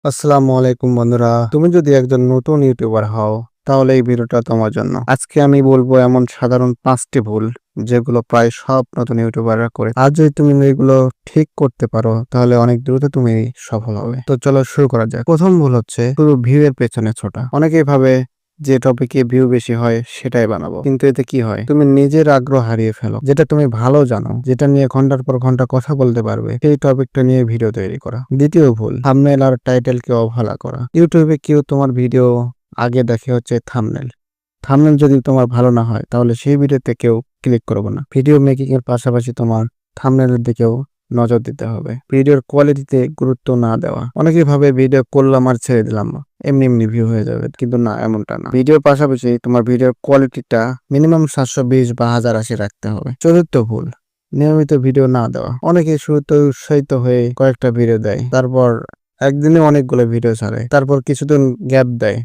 আসসালামু আলাইকুম বন্ধুরা, তুমি যদি একজন নতুন ইউটিউবার হও তাহলে এই ভিডিওটা তোমার জন্য। আজকে আমি বলবো এমন সাধারণ 5টি ভুল যেগুলো প্রায় সব নতুন ইউটিউবাররা করে। আর যদি তুমি এগুলো ঠিক করতে পারো তাহলে অনেক দ্রুত তুমি সফল হবে। তো চলো শুরু করা যাক। প্রথম ভুল হচ্ছে শুধু ভিউ এর পেছনে ছোটা। অনেকেই ভাবে যে টপিকে ভিউ বেশি হয় সেটাই বানাবো, কিন্তু এতে কি হয়, তুমি নিজের আগ্রহ হারিয়ে ফেলো। যেটা তুমি ভালো জানো, যেটা নিয়ে ঘন্টার পর ঘন্টা কথা বলতে পারবে, সেই টপিকটা নিয়ে ভিডিও তৈরি করা। দ্বিতীয় ভুল, থাম্বনেল আর টাইটেলকে অবহেলা করা। ইউটিউবে কেউ তোমার ভিডিও আগে দেখে হচ্ছে থাম্বনেল। থাম্বনেল যদি তোমার ভালো না হয় তাহলে সেই ভিডিওতে কেউ ক্লিক করবে না। ভিডিও মেকিং এর পাশাপাশি তোমার থাম্বনেলের দিকেও নজর দিতে হবে। ভিডিওর কোয়ালিটিতে গুরুত্ব না দেওয়া। অনেকেই ভাবে ভিডিও করলাম আর ছেড়ে দিলাম, এমনি এমনি ভিউ হয়ে যাবে, কিন্তু না, এমনটা না। ভিডিওর পাশাপাশি তোমার ভিডিওর কোয়ালিটিটা মিনিমাম 720 বা 1080 রাখতে হবে। চতুর্থ ভুল, নিয়মিত ভিডিও না দেওয়া। অনেকে শুরুতে উৎসাহিত হয়ে কয়েকটা ভিডিও দেয়, তারপর একদিনে অনেকগুলো ভিডিও ছাড়ে, তারপর কিছুদিন গ্যাপ দেয়,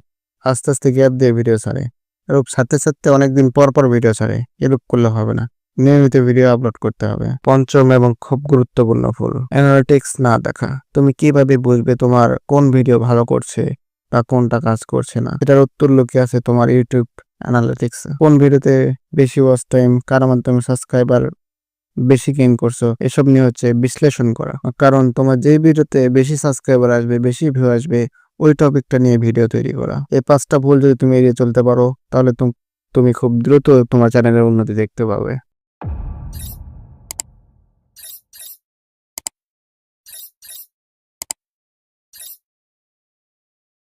আস্তে আস্তে গ্যাপ দিয়ে ভিডিও ছাড়ে, এরূপ ছাড়তে ছাড়তে অনেকদিন পর পর ভিডিও ছাড়ে। এরূপ করলে হবে না, নিয়মিত ভিডিও আপলোড করতে হবে। পঞ্চম এবং খুব গুরুত্বপূর্ণ ভুল, অ্যানালিটিক্স না দেখা। তুমি কিভাবে বুঝবে তোমার কোন ভিডিও ভালো করছে বা কোনটা কাজ করছে না? এটার উত্তর লুকিয়ে আছে তোমার ইউটিউব অ্যানালিটিক্স। কোন ভিডিওতে বেশি ওয়াচ টাইম, কার মাধ্যমে সাবস্ক্রাইবার বেশি গেইন করছো, এসব নিয়ে হচ্ছে বিশ্লেষণ করা। কারণ তোমার যেই ভিডিওতে বেশি সাবস্ক্রাইবার আসবে, বেশি ভিউ আসবে, ওই টপিকটা নিয়ে ভিডিও তৈরি করা। এই 5টা ভুল যদি তুমি এড়িয়ে চলতে পারো তাহলে তুমি খুব দ্রুত তোমার চ্যানেলের উন্নতি দেখতে পাবে।